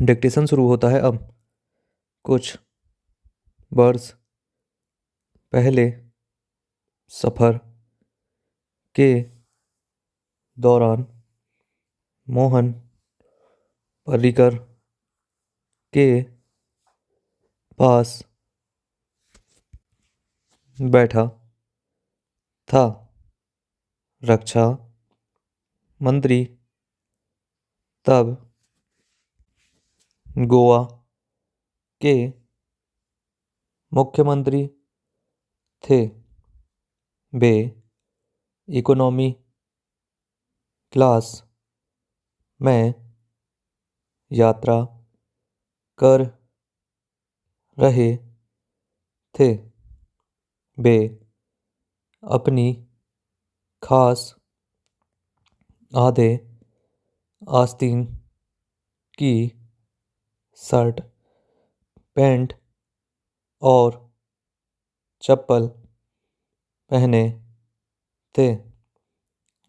Dictation शुरू होता है अब। कुछ वर्ष पहले सफ़र के दौरान मोहन पर्रिकर के पास बैठा था। रक्षा मंत्री तब गोवा के मुख्यमंत्री थे। वे इकोनॉमी क्लास में यात्रा कर रहे थे। वे अपनी खास आधे आस्तीन की शर्ट, पैंट और चप्पल पहने थे।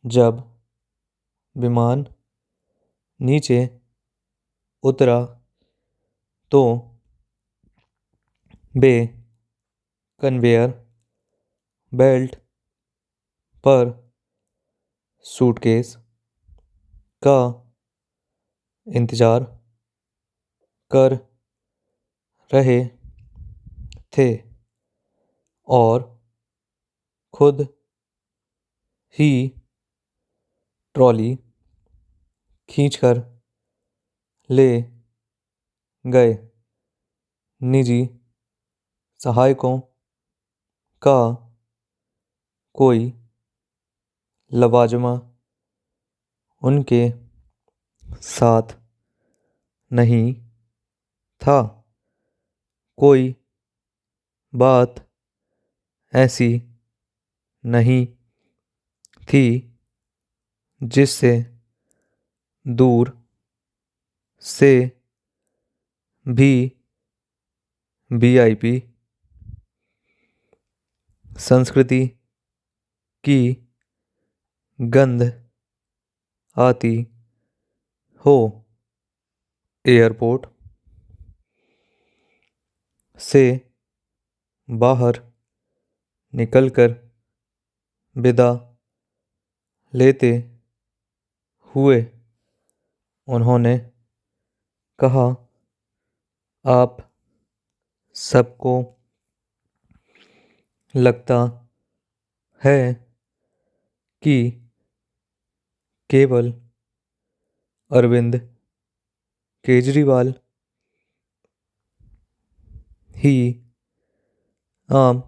जब विमान नीचे उतरा तो वे कन्वेयर बेल्ट पर सूटकेस का इंतज़ार कर रहे थे और खुद ही ट्रॉली खींचकर ले गए। निजी सहायकों का कोई लवाजमा उनके साथ नहीं था। कोई बात ऐसी नहीं थी जिससे दूर से भी वीआईपी संस्कृति की गंध आती हो। एयरपोर्ट से बाहर निकलकर विदा लेते हुए उन्होंने कहा, आप सबको लगता है कि केवल अरविंद केजरीवाल ही आम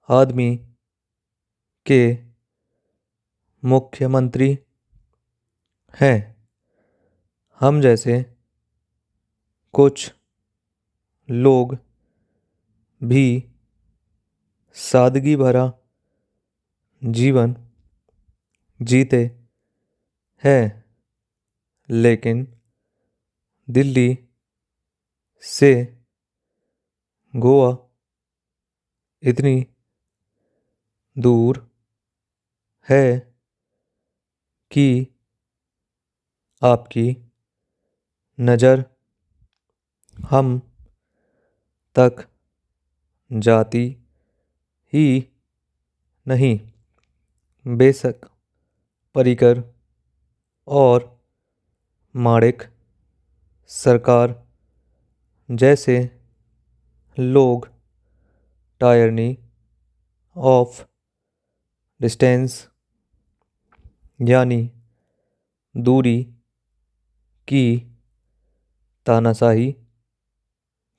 आदमी के मुख्यमंत्री हैं। हम जैसे कुछ लोग भी सादगी भरा जीवन जीते हैं, लेकिन दिल्ली से गोवा इतनी दूर है कि आपकी नज़र हम तक जाती ही नहीं। बेशक पर्रिकर और माणिक सरकार जैसे लोग टायरनी ऑफ डिस्टेंस यानी दूरी की तानाशाही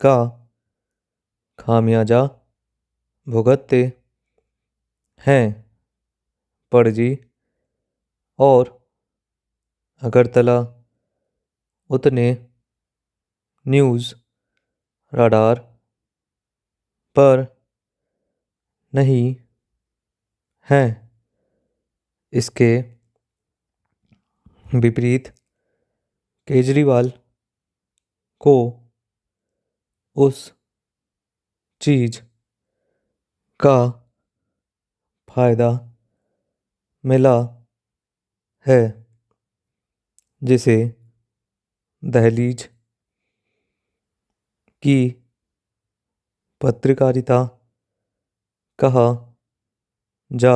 का खामियाजा भुगतते हैं। पणजी और अगरतला उतने न्यूज़ राडार पर नहीं हैं। इसके विपरीत केजरीवाल को उस चीज़ का फायदा मिला है जिसे दहलीज की पत्रकारिता कहा जा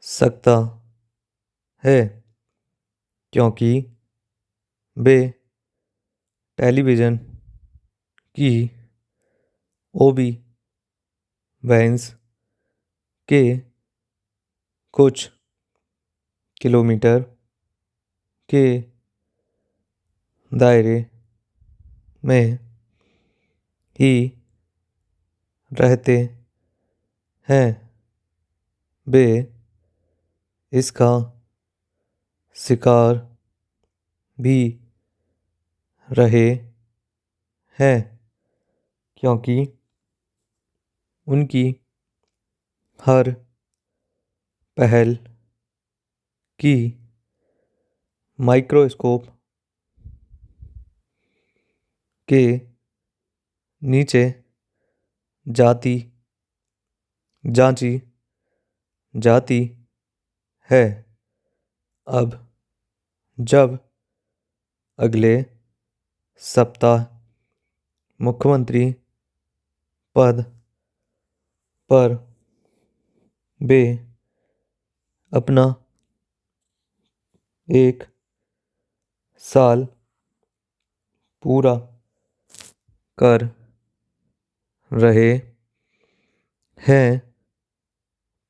सकता है, क्योंकि वे टेलीविज़न की ओबी वैंस के कुछ किलोमीटर के दायरे में ही रहते हैं। वे इसका शिकार भी रहे हैं, क्योंकि उनकी हर पहल की माइक्रोस्कोप के नीचे जांची जाती है। अब जब अगले सप्ताह मुख्यमंत्री पद पर वे अपना 1 साल पूरा कर रहे हैं,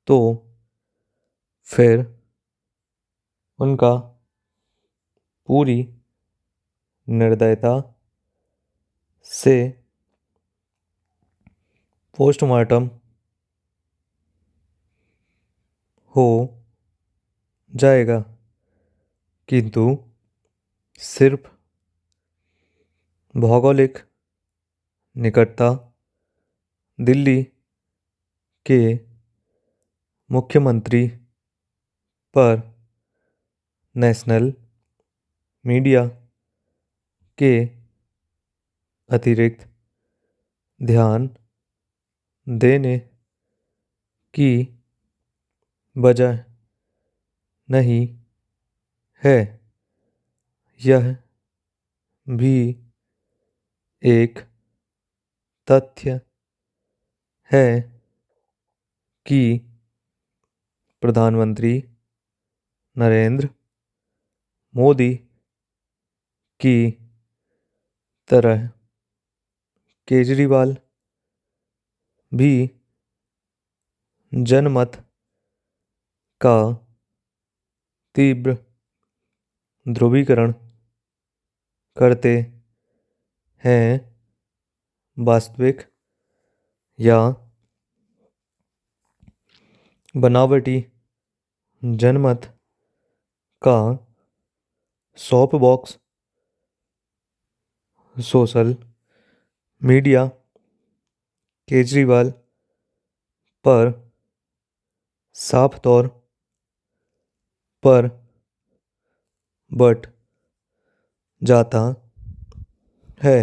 तो फिर उनका पूरी निर्दयता से पोस्टमार्टम हो जाएगा, किंतु सिर्फ भौगोलिक निकटता दिल्ली के मुख्यमंत्री पर नेशनल मीडिया के अतिरिक्त ध्यान देने की वजह नहीं है। यह भी एक तथ्य है कि प्रधानमंत्री नरेंद्र मोदी की तरह केजरीवाल भी जनमत का तीव्र ध्रुवीकरण करते हैं। वास्तविक या बनावटी जनमत का shop box social media Kejriwal पर साफ तौर पर बट जाता है,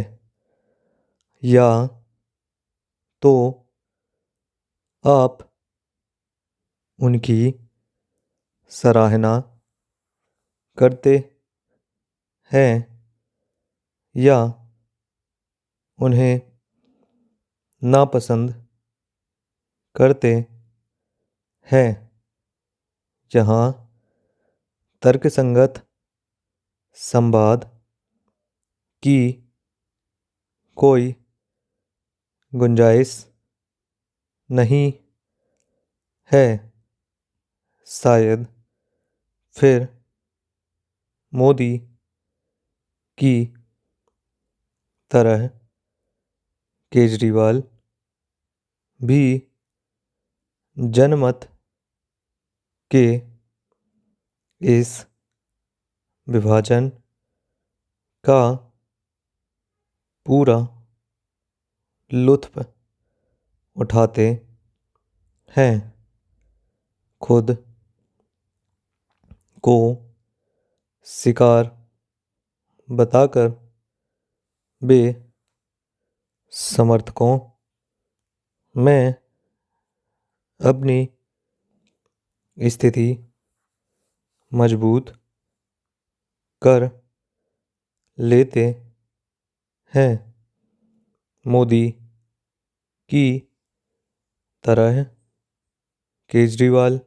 या तो आप उनकी सराहना करते हैं या उन्हें नापसंद करते हैं। जहाँ तर्कसंगत संवाद की कोई गुंजाइश नहीं है, शायद फिर मोदी की तरह केजरीवाल भी जनमत के इस विभाजन का पूरा लुत्फ उठाते हैं। खुद को शिकार बताकर वे समर्थकों में अपनी स्थिति मजबूत कर लेते हैं। मोदी की तरह केजरीवाल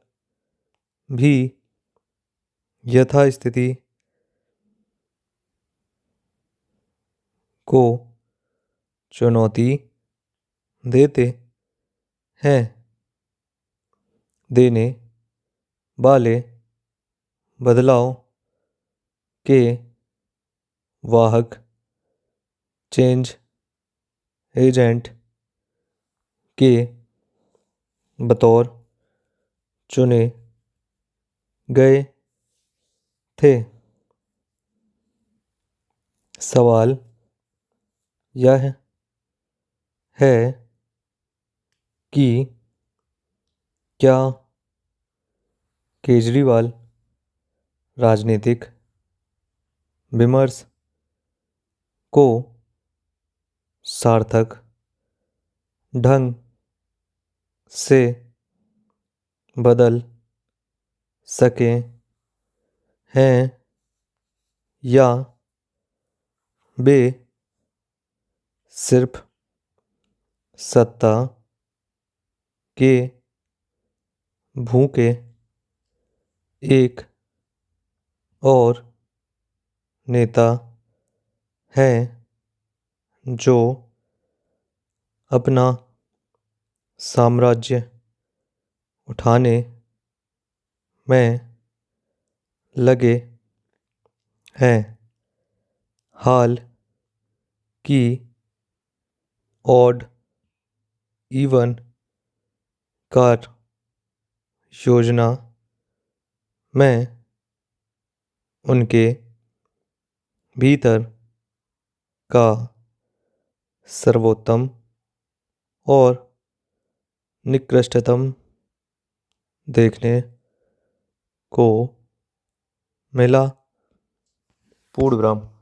भी यथास्थिति को चुनौती देते हैं। देने वाले बदलाव के वाहक चेंज एजेंट के बतौर चुने गए थे। सवाल यह है कि क्या केजरीवाल राजनीतिक विमर्श को सार्थक ढंग से बदल सके हैं या वे सिर्फ सत्ता के भूखे एक और नेता हैं जो अपना साम्राज्य उठाने में लगे हैं। हाल की ऑड इवन कार योजना में उनके भीतर का सर्वोत्तम और निकृष्टतम देखने को मिला। पूर्ण विराम।